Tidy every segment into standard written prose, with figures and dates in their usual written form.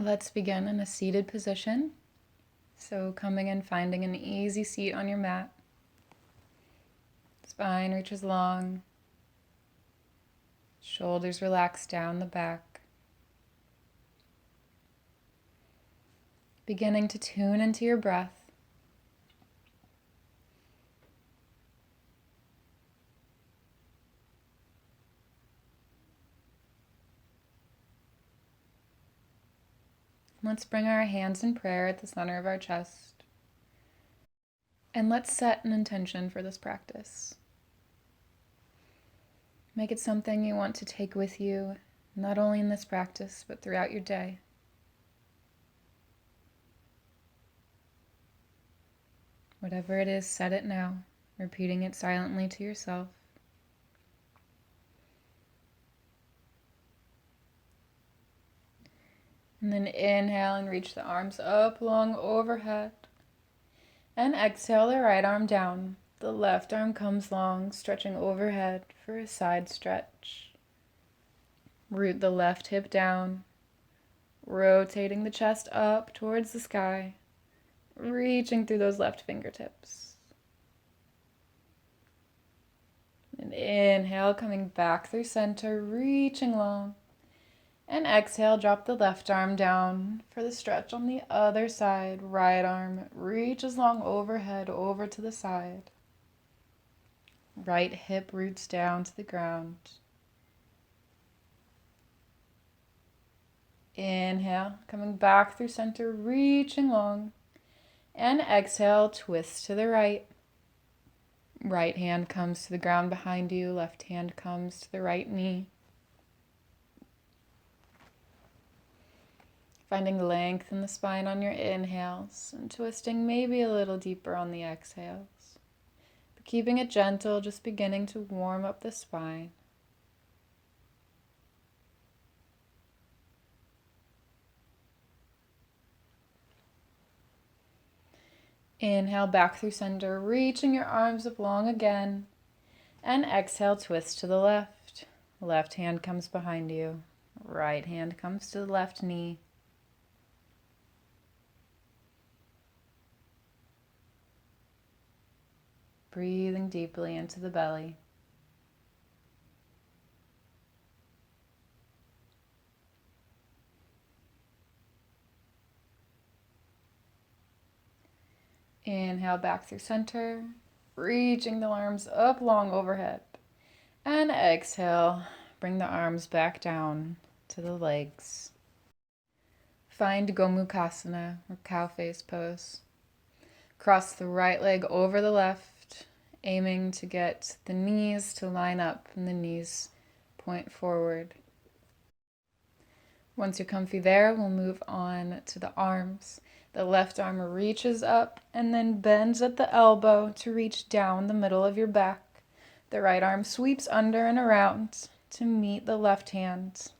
Let's begin in a seated position. So coming and finding an easy seat on your mat. Spine reaches long. Shoulders relax down the back. Beginning to tune into your breath. Let's bring our hands in prayer at the center of our chest. And let's set an intention for this practice. Make it something you want to take with you, not only in this practice, but throughout your day. Whatever it is, set it now, repeating it silently to yourself. And then inhale and reach the arms up long overhead. And exhale the right arm down. The left arm comes long, stretching overhead for a side stretch. Root the left hip down, rotating the chest up towards the sky, reaching through those left fingertips. And inhale, coming back through center, reaching long. And exhale, drop the left arm down for the stretch on the other side. Right arm reaches long overhead over to the side. Right hip roots down to the ground. Inhale, coming back through center, reaching long. And exhale, twist to the right. Right hand comes to the ground behind you. Left hand comes to the right knee. Finding length in the spine on your inhales and twisting maybe a little deeper on the exhales. But keeping it gentle, just beginning to warm up the spine. Inhale back through center, reaching your arms up long again. And exhale, twist to the left. Left hand comes behind you. Right hand comes to the left knee. Breathing deeply into the belly. Inhale back through center, reaching the arms up long overhead. And exhale, bring the arms back down to the legs. Find Gomukhasana, or cow face pose. Cross the right leg over the left, aiming to get the knees to line up and the knees point forward. Once you're comfy there, we'll move on to the arms. The left arm reaches up and then bends at the elbow to reach down the middle of your back. The right arm sweeps under and around to meet the left hand.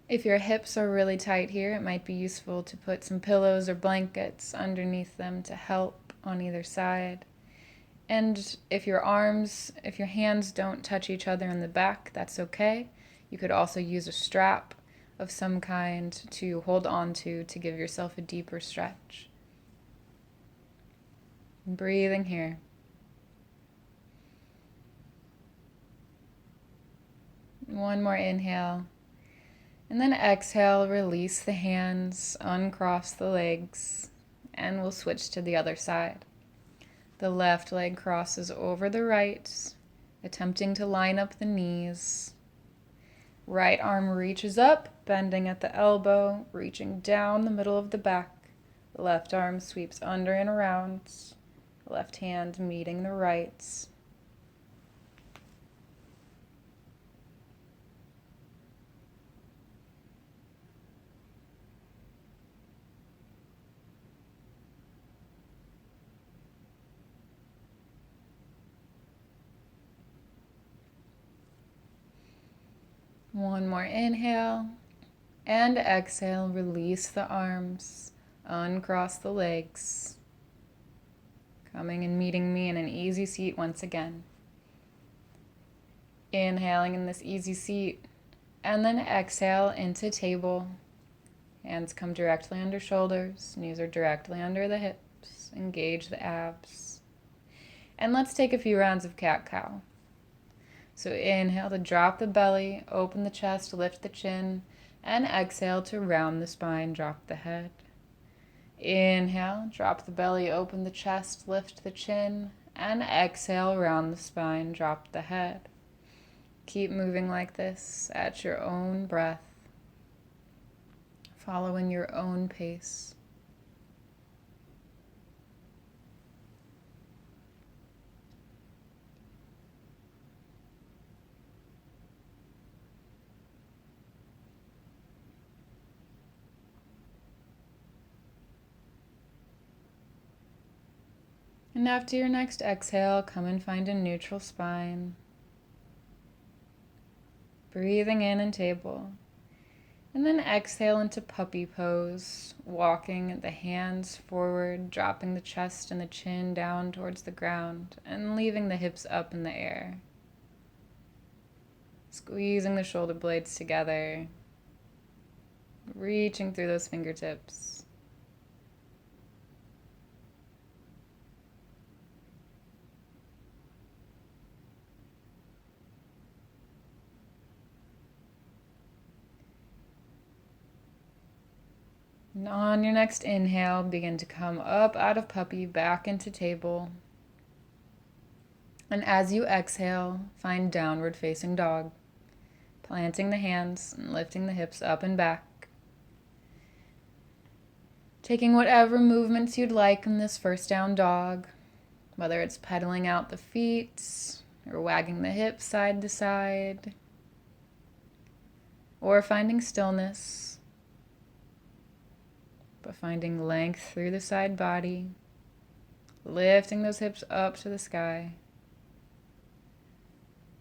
If your hips are really tight here, it might be useful to put some pillows or blankets underneath them to help on either side. And if your hands don't touch each other in the back, that's okay. You could also use a strap of some kind to hold on to give yourself a deeper stretch. And breathing here. One more inhale. And then exhale, release the hands, uncross the legs, and we'll switch to the other side. The left leg crosses over the right, attempting to line up the knees. Right arm reaches up, bending at the elbow, reaching down the middle of the back. The left arm sweeps under and around, the left hand meeting the right. One more inhale, and exhale, release the arms, uncross the legs. Coming and meeting me in an easy seat once again. Inhaling in this easy seat, And then exhale into table. Hands come directly under shoulders, knees are directly under the hips. Engage the abs. And let's take a few rounds of cat-cow. So inhale to drop the belly, open the chest, lift the chin, and exhale to round the spine, drop the head. Inhale, drop the belly, open the chest, lift the chin, and exhale, round the spine, drop the head. Keep moving like this at your own breath, following your own pace. And after your next exhale, come and find a neutral spine. Breathing in and table. And then exhale into puppy pose, walking the hands forward, dropping the chest and the chin down towards the ground, and leaving the hips up in the air. Squeezing the shoulder blades together, reaching through those fingertips. And on your next inhale, begin to come up out of puppy, back into table. And as you exhale, find downward facing dog, planting the hands and lifting the hips up and back. Taking whatever movements you'd like in this first down dog, whether it's pedaling out the feet or wagging the hips side to side, or finding stillness, but finding length through the side body, lifting those hips up to the sky,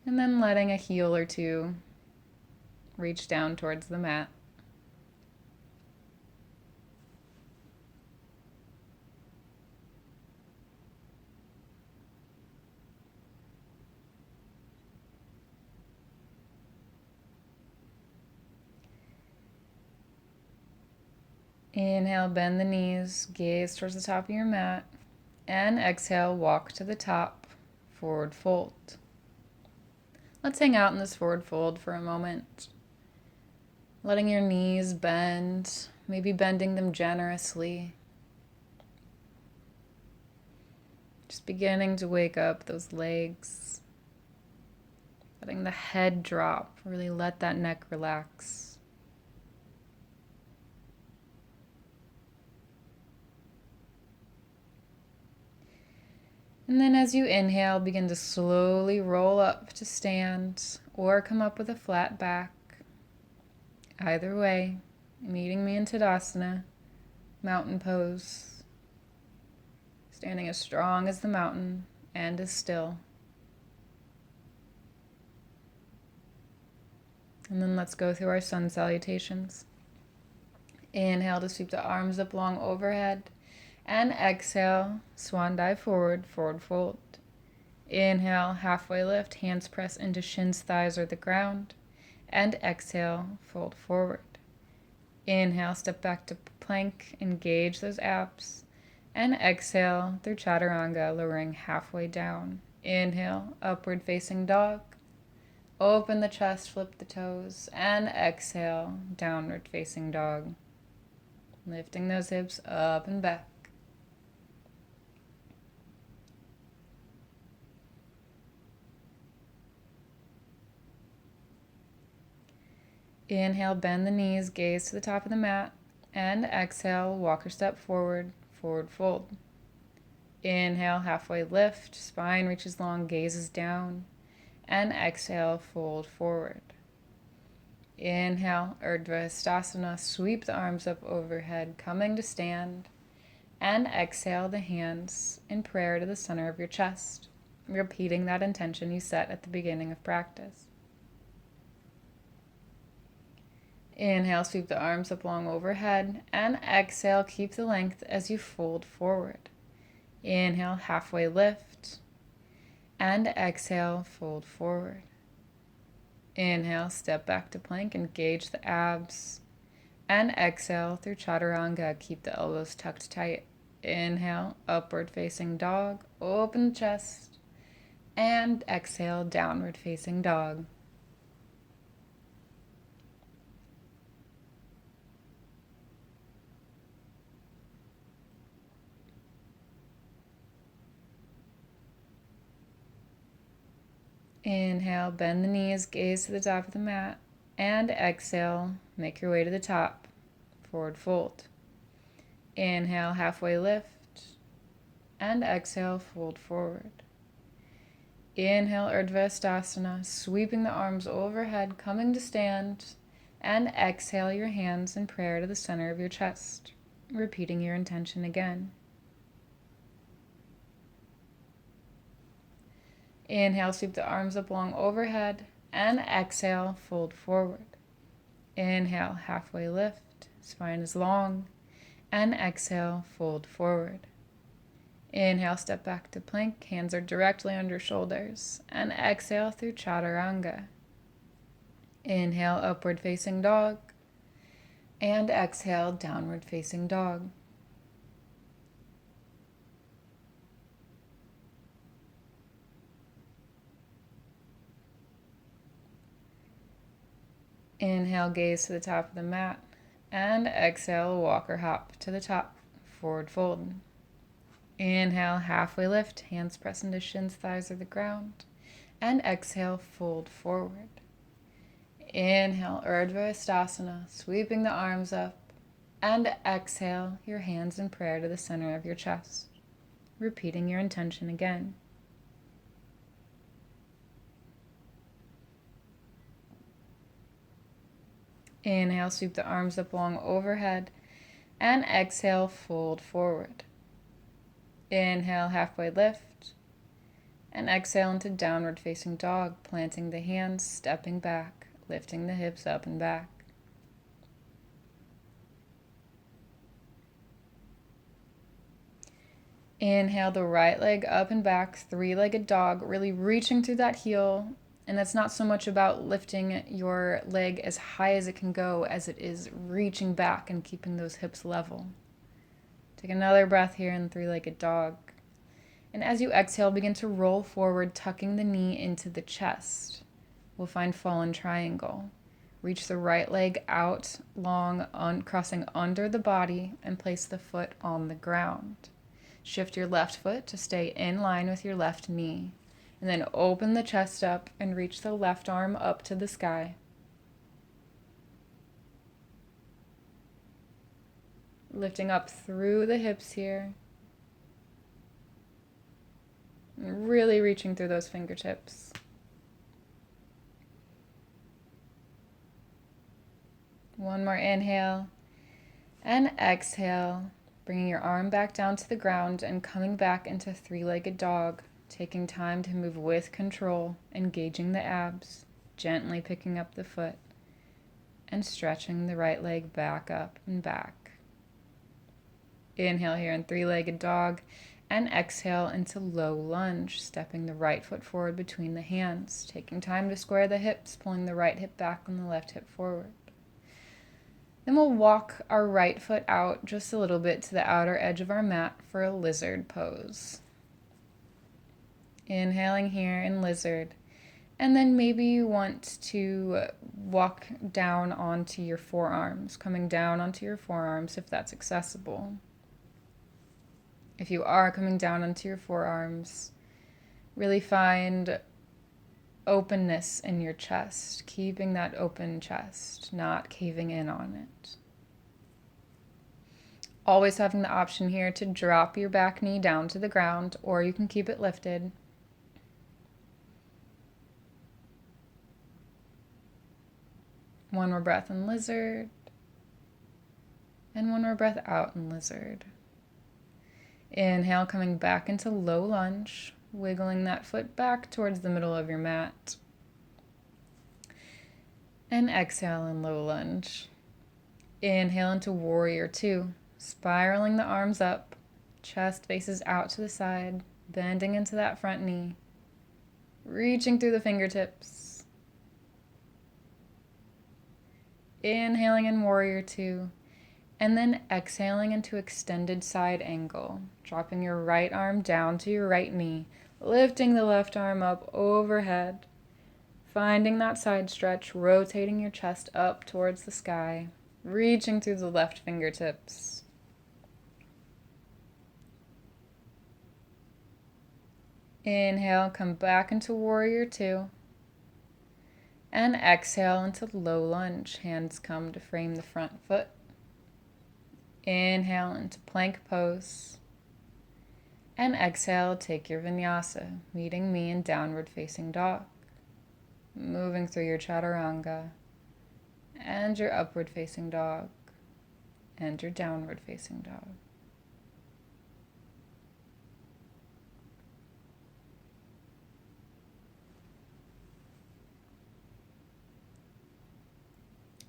and then letting a heel or two reach down towards the mat. Inhale, bend the knees, gaze towards the top of your mat, and exhale, walk to the top, forward fold. Let's hang out in this forward fold for a moment. Letting your knees bend, maybe bending them generously. Just beginning to wake up those legs. Letting the head drop, really let that neck relax. And then as you inhale, begin to slowly roll up to stand or come up with a flat back. Either way, meeting me in Tadasana, mountain pose. Standing as strong as the mountain and as still. And then let's go through our sun salutations. Inhale to sweep the arms up long overhead. And exhale, swan dive forward, forward fold. Inhale, halfway lift, hands press into shins, thighs, or the ground. And exhale, fold forward. Inhale, step back to plank, engage those abs. And exhale through chaturanga, lowering halfway down. Inhale, upward facing dog. Open the chest, flip the toes. And exhale, downward facing dog. Lifting those hips up and back. Inhale, bend the knees, gaze to the top of the mat, and exhale, walk or step forward, forward fold. Inhale, halfway lift, spine reaches long, gazes down, and exhale, fold forward. Inhale, Urdhva Hastasana, sweep the arms up overhead, coming to stand, and exhale the hands in prayer to the center of your chest, repeating that intention you set at the beginning of practice. Inhale, sweep the arms up long overhead, and exhale, keep the length as you fold forward. Inhale, halfway lift, and exhale, fold forward. Inhale, step back to plank, engage the abs. And exhale through chaturanga, keep the elbows tucked tight. Inhale, upward facing dog, open the chest. And exhale, downward facing dog. Inhale, bend the knees, gaze to the top of the mat. And exhale, make your way to the top. Forward fold. Inhale, halfway lift. And exhale, fold forward. Inhale, Urdhva Stasana, sweeping the arms overhead, coming to stand. And exhale your hands in prayer to the center of your chest, repeating your intention again. Inhale, sweep the arms up long overhead, and exhale, fold forward. Inhale, halfway lift, spine is long, and exhale, fold forward. Inhale, step back to plank, hands are directly under shoulders, and exhale through chaturanga. Inhale, upward facing dog, and exhale, downward facing dog. Inhale, gaze to the top of the mat, and exhale, walk or hop to the top, forward fold. Inhale, halfway lift, hands press into shins, thighs or the ground, and exhale, fold forward. Inhale, Urdhva Stasana, sweeping the arms up, and exhale, your hands in prayer to the center of your chest, repeating your intention again. Inhale, sweep the arms up long overhead, and exhale, fold forward. Inhale, halfway lift, and exhale into downward facing dog, planting the hands, stepping back, lifting the hips up and back. Inhale the right leg up and back, three-legged dog, really reaching through that heel. And that's not so much about lifting your leg as high as it can go as it is reaching back and keeping those hips level. Take another breath here in three-legged dog. And as you exhale, begin to roll forward, tucking the knee into the chest. We'll find fallen triangle. Reach the right leg out long, crossing under the body, and place the foot on the ground. Shift your left foot to stay in line with your left knee. And then open the chest up and reach the left arm up to the sky. Lifting up through the hips here. And really reaching through those fingertips. One more inhale. And exhale. Bringing your arm back down to the ground and coming back into three-legged dog. Taking time to move with control, engaging the abs, gently picking up the foot, and stretching the right leg back up and back. Inhale here in three-legged dog, and exhale into low lunge, stepping the right foot forward between the hands, taking time to square the hips, pulling the right hip back and the left hip forward. Then we'll walk our right foot out just a little bit to the outer edge of our mat for a lizard pose. Inhaling here in lizard. And then maybe you want to walk down onto your forearms, coming down onto your forearms if that's accessible. If you are coming down onto your forearms, really find openness in your chest, keeping that open chest, not caving in on it. Always having the option here to drop your back knee down to the ground, or you can keep it lifted. One more breath in lizard. And one more breath out in lizard. Inhale, coming back into low lunge, wiggling that foot back towards the middle of your mat. And exhale in low lunge. Inhale into warrior two, spiraling the arms up, chest faces out to the side, bending into that front knee, reaching through the fingertips. Inhaling in warrior two. And then exhaling into extended side angle, dropping your right arm down to your right knee, lifting the left arm up overhead, finding that side stretch, rotating your chest up towards the sky, reaching through the left fingertips. Inhale, come back into warrior two. And exhale into low lunge. Hands come to frame the front foot. Inhale into plank pose. And exhale, take your vinyasa, meeting me in downward facing dog. Moving through your chaturanga and your upward facing dog and your downward facing dog.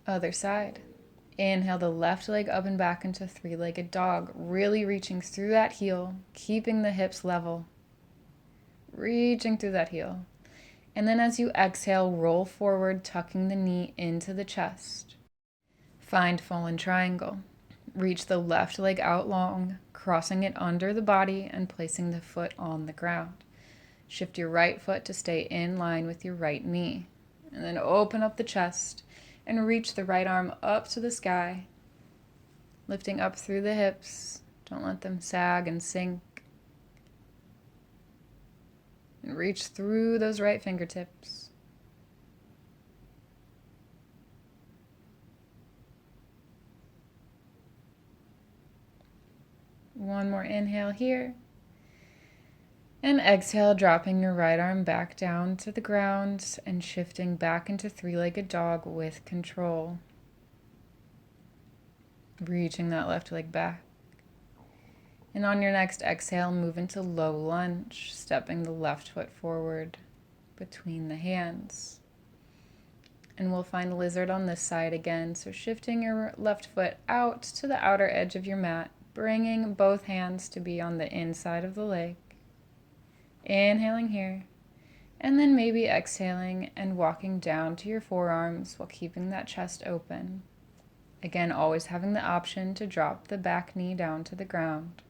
Other side. Inhale the left leg up and back into three-legged dog, really reaching through that heel, keeping the hips level. Reaching through that heel. And then as you exhale, roll forward, tucking the knee into the chest. Find fallen triangle. Reach the left leg out long, crossing it under the body and placing the foot on the ground. Shift your right foot to stay in line with your right knee. And then open up the chest and reach the right arm up to the sky, lifting up through the hips. Don't let them sag and sink. And reach through those right fingertips. One more inhale here. And exhale, dropping your right arm back down to the ground and shifting back into three-legged dog with control. Reaching that left leg back. And on your next exhale, move into low lunge, stepping the left foot forward between the hands. And we'll find lizard on this side again. So shifting your left foot out to the outer edge of your mat, bringing both hands to be on the inside of the leg. Inhaling here. And then maybe exhaling and walking down to your forearms while keeping that chest open. Again, always having the option to drop the back knee down to the ground.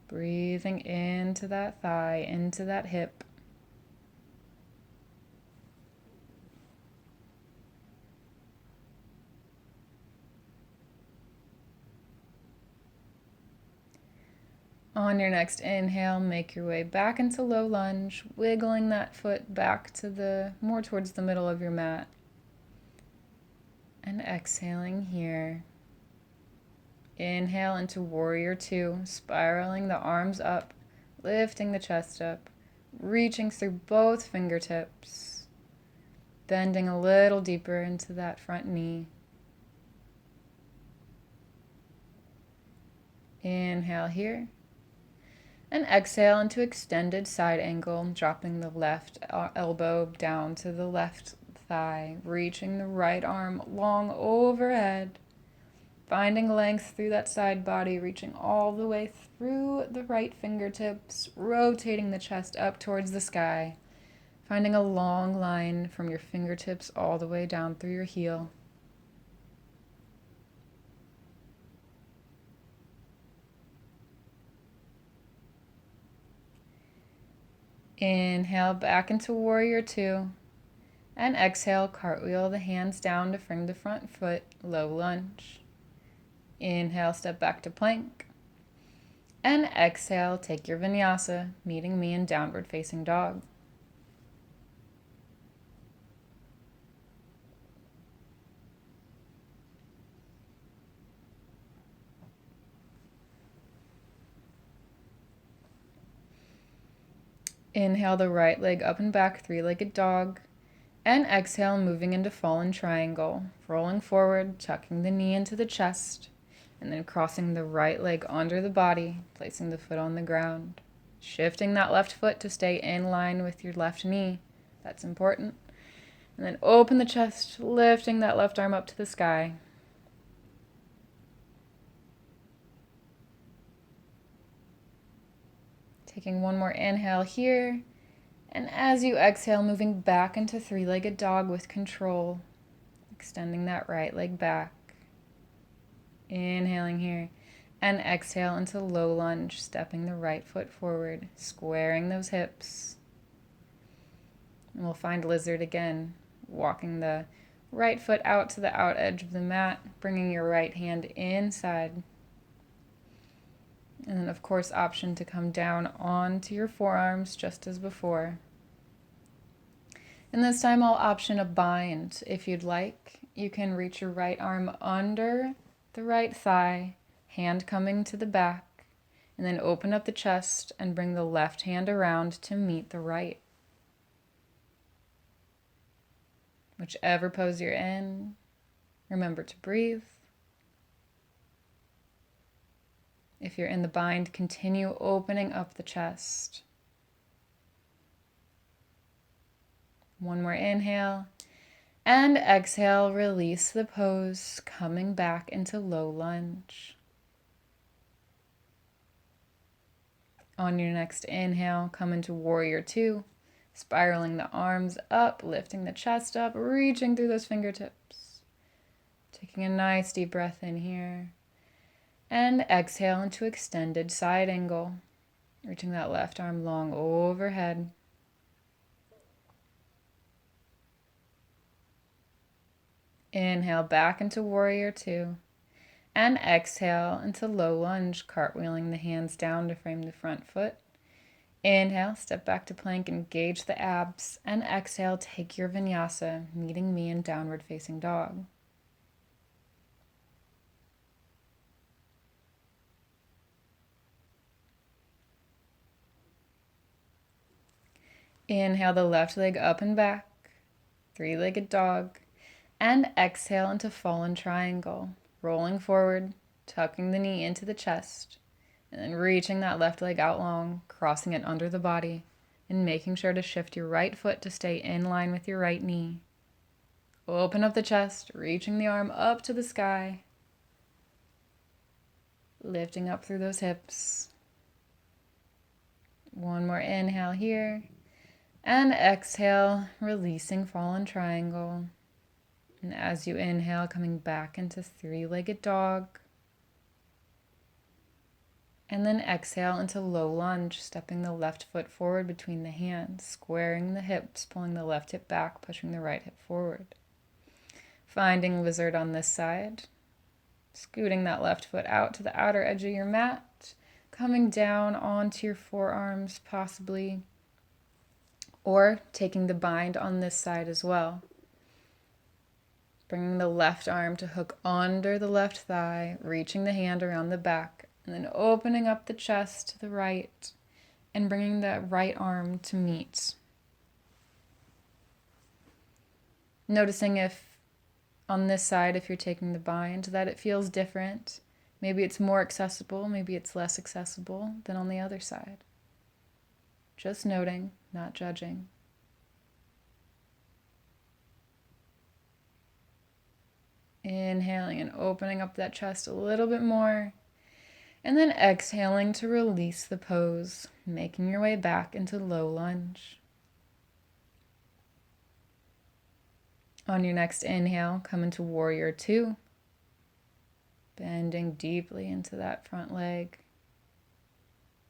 Breathing into that thigh, into that hip. On your next inhale, make your way back into low lunge, wiggling that foot back to more towards the middle of your mat. And exhaling here. Inhale into warrior two, spiraling the arms up, lifting the chest up, reaching through both fingertips, bending a little deeper into that front knee. Inhale here. And exhale into extended side angle, dropping the left elbow down to the left thigh, reaching the right arm long overhead. Finding length through that side body, reaching all the way through the right fingertips, rotating the chest up towards the sky. Finding a long line from your fingertips all the way down through your heel. Inhale back into warrior two. And exhale, cartwheel the hands down to frame the front foot, low lunge. Inhale, step back to plank. And exhale, take your vinyasa, meeting me in downward facing dog. Inhale the right leg up and back, three-legged dog. And exhale, moving into fallen triangle, rolling forward, tucking the knee into the chest. And then crossing the right leg under the body, placing the foot on the ground. Shifting that left foot to stay in line with your left knee. That's important. And then open the chest, lifting that left arm up to the sky. Taking one more inhale here. And as you exhale, moving back into three-legged dog with control, extending that right leg back. Inhaling here. And exhale into low lunge, stepping the right foot forward, squaring those hips. And we'll find lizard again, walking the right foot out to the out edge of the mat, bringing your right hand inside. And then, of course, option to come down onto your forearms just as before. And this time I'll option a bind. If you'd like, you can reach your right arm under the right thigh, hand coming to the back, and then open up the chest and bring the left hand around to meet the right. Whichever pose you're in, remember to breathe. If you're in the bind, continue opening up the chest. One more inhale. And exhale, release the pose, coming back into low lunge. On your next inhale, come into warrior two, spiraling the arms up, lifting the chest up, reaching through those fingertips. Taking a nice deep breath in here. And exhale into extended side angle, reaching that left arm long overhead. Inhale back into warrior two. And exhale into low lunge, cartwheeling the hands down to frame the front foot. Inhale, step back to plank, engage the abs. And exhale, take your vinyasa, meeting me in downward facing dog. Inhale the left leg up and back, three-legged dog. And exhale into fallen triangle, rolling forward, tucking the knee into the chest, and then reaching that left leg out long, crossing it under the body, and making sure to shift your right foot to stay in line with your right knee. Open up the chest, reaching the arm up to the sky, lifting up through those hips. One more inhale here, and exhale, releasing fallen triangle. And as you inhale, coming back into three-legged dog. And then exhale into low lunge, stepping the left foot forward between the hands, squaring the hips, pulling the left hip back, pushing the right hip forward. Finding lizard on this side, scooting that left foot out to the outer edge of your mat, coming down onto your forearms possibly, or taking the bind on this side as well. Bringing the left arm to hook under the left thigh, reaching the hand around the back, and then opening up the chest to the right and bringing that right arm to meet. Noticing if on this side, if you're taking the bind, that it feels different. Maybe it's more accessible, maybe it's less accessible than on the other side. Just noting, not judging. Inhaling and opening up that chest a little bit more. And then exhaling to release the pose, making your way back into low lunge. On your next inhale, come into warrior two. Bending deeply into that front leg.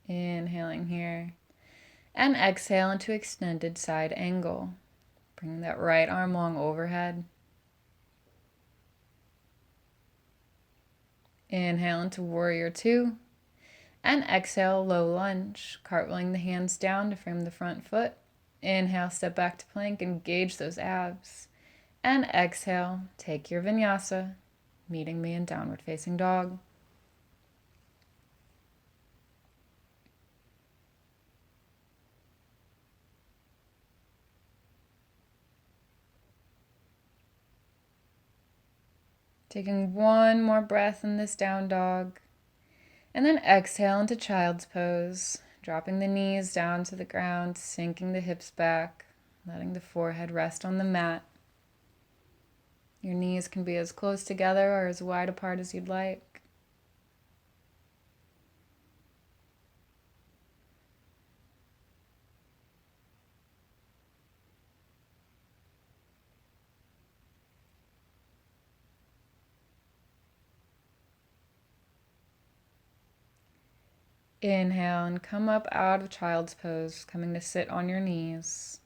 Inhaling here. And exhale into extended side angle. Bring that right arm long overhead. Inhale into warrior two. And exhale, low lunge, cartwheeling the hands down to frame the front foot. Inhale, step back to plank, engage those abs. And exhale, take your vinyasa, meeting me in downward facing dog. Taking one more breath in this down dog. And then exhale into child's pose, dropping the knees down to the ground, sinking the hips back, letting the forehead rest on the mat. Your knees can be as close together or as wide apart as you'd like. Inhale and come up out of child's pose, coming to sit on your knees.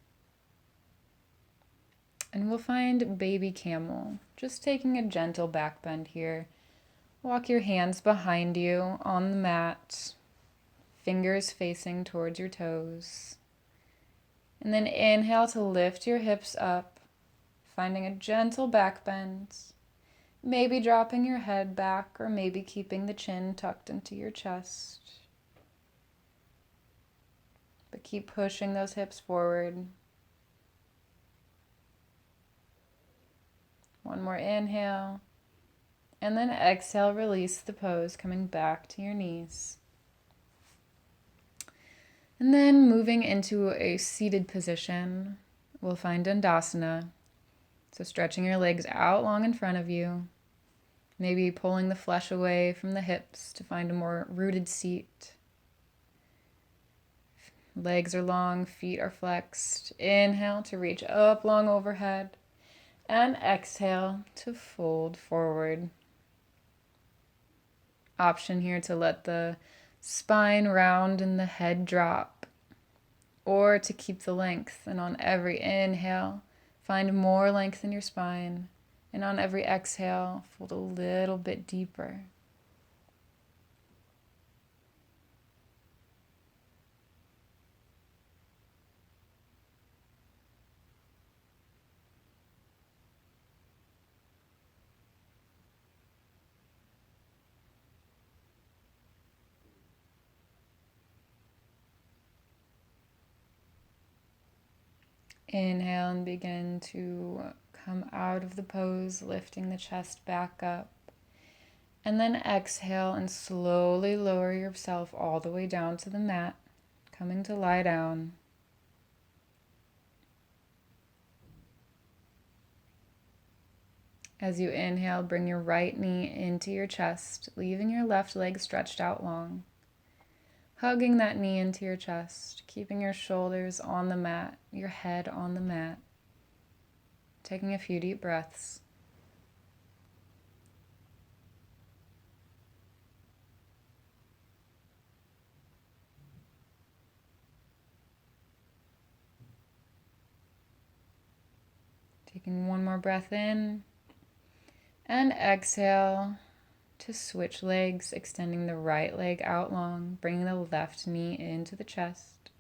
And we'll find baby camel, just taking a gentle back bend here. Walk your hands behind you on the mat, fingers facing towards your toes. And then inhale to lift your hips up, finding a gentle back bend. Maybe dropping your head back or maybe keeping the chin tucked into your chest. But keep pushing those hips forward. One more inhale. And then exhale, release the pose, coming back to your knees. And then moving into a seated position, we'll find Dandasana. So stretching your legs out long in front of you. Maybe pulling the flesh away from the hips to find a more rooted seat. Legs are long, feet are flexed. Inhale to reach up long overhead. And exhale to fold forward. Option here to let the spine round and the head drop, or to keep the length, and on every inhale find more length in your spine, and on every exhale fold a little bit deeper. Inhale and begin to come out of the pose, lifting the chest back up. And then exhale and slowly lower yourself all the way down to the mat, coming to lie down. As you inhale, bring your right knee into your chest, leaving your left leg stretched out long. Hugging that knee into your chest, keeping your shoulders on the mat, your head on the mat. Taking a few deep breaths. Taking one more breath in. And exhale to switch legs, extending the right leg out long, bringing the left knee into the chest.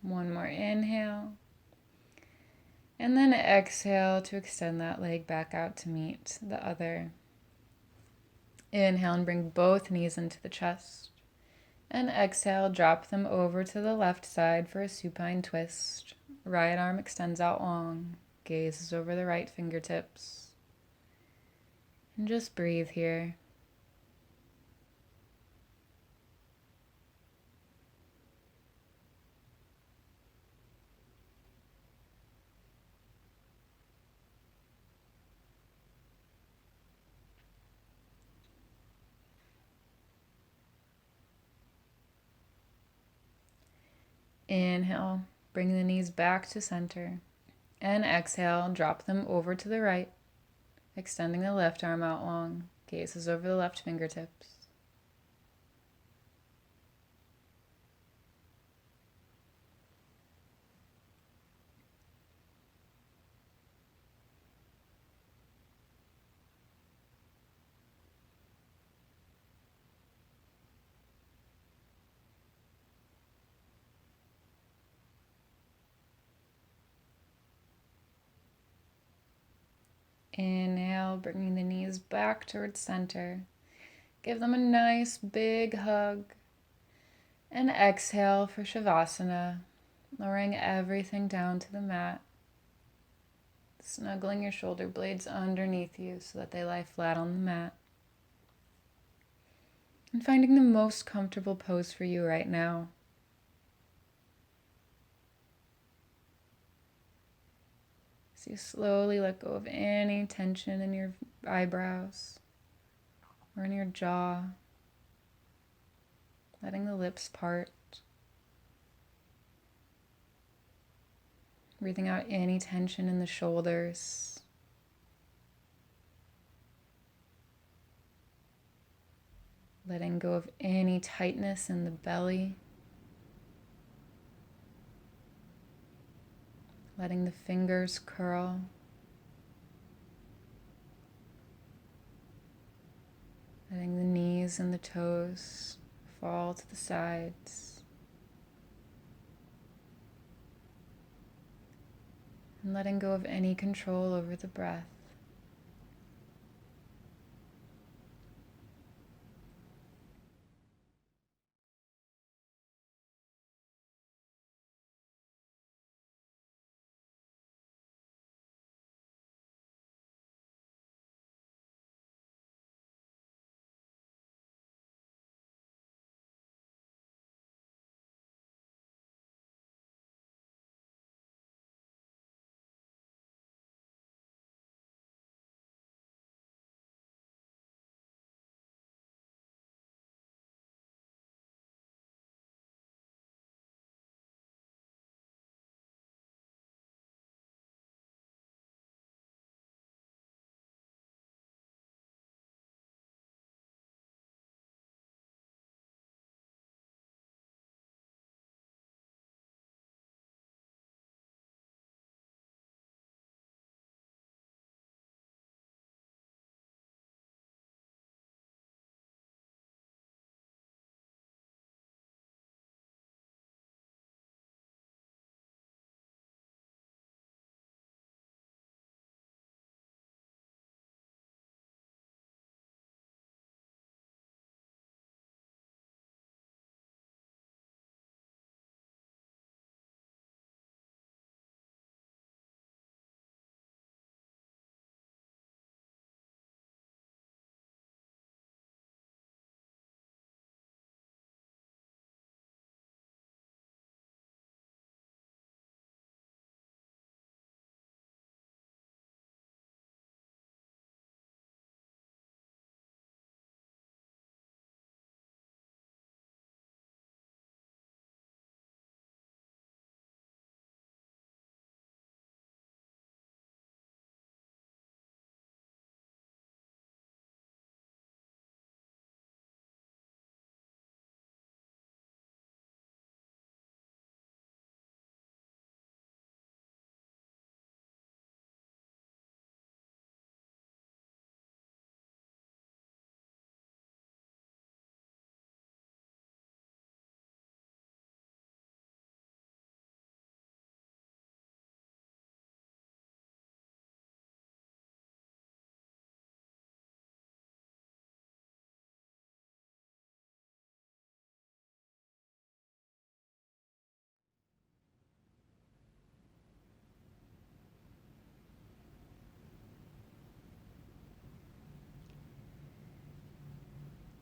One more inhale. And then exhale to extend that leg back out to meet the other. Inhale and bring both knees into the chest. And exhale, drop them over to the left side for a supine twist. Right arm extends out long, gazes over the right fingertips. And just breathe here. Inhale, bring the knees back to center. And exhale, drop them over to the right, extending the left arm out long, gazes over the left fingertips. Inhale, bringing the knees back towards center. Give them a nice big hug. And exhale for Shavasana, lowering everything down to the mat. Snuggling your shoulder blades underneath you so that they lie flat on the mat. And finding the most comfortable pose for you right now. So you slowly let go of any tension in your eyebrows or in your jaw. letting the lips part. Breathing out any tension in the shoulders. Letting go of any tightness in the belly. Letting the fingers curl. Letting the knees and the toes fall to the sides. And letting go of any control over the breath.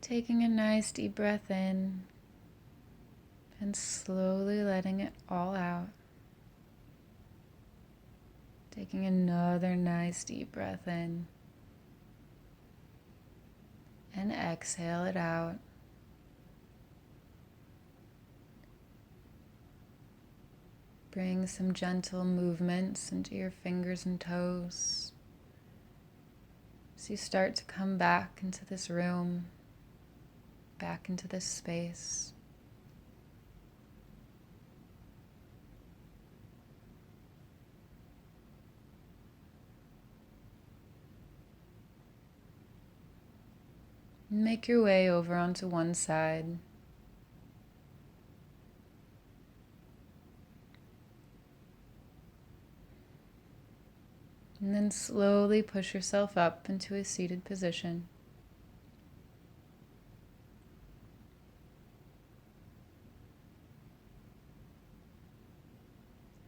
Taking a nice deep breath in and slowly letting it all out. Taking another nice deep breath in and exhale it out. Bring some gentle movements into your fingers and toes as you start to come back into this room, back into this space. Make your way over onto one side. And then slowly push yourself up into a seated position.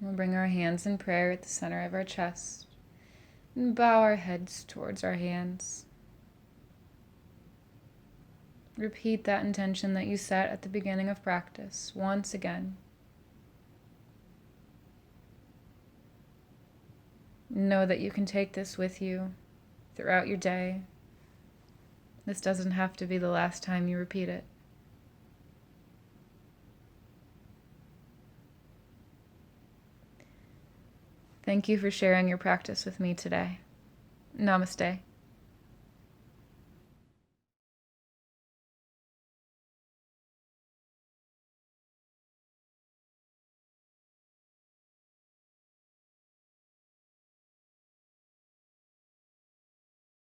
We'll bring our hands in prayer at the center of our chest and bow our heads towards our hands. Repeat that intention that you set at the beginning of practice once again. Know that you can take this with you throughout your day. This doesn't have to be the last time you repeat it. Thank you for sharing your practice with me today. Namaste.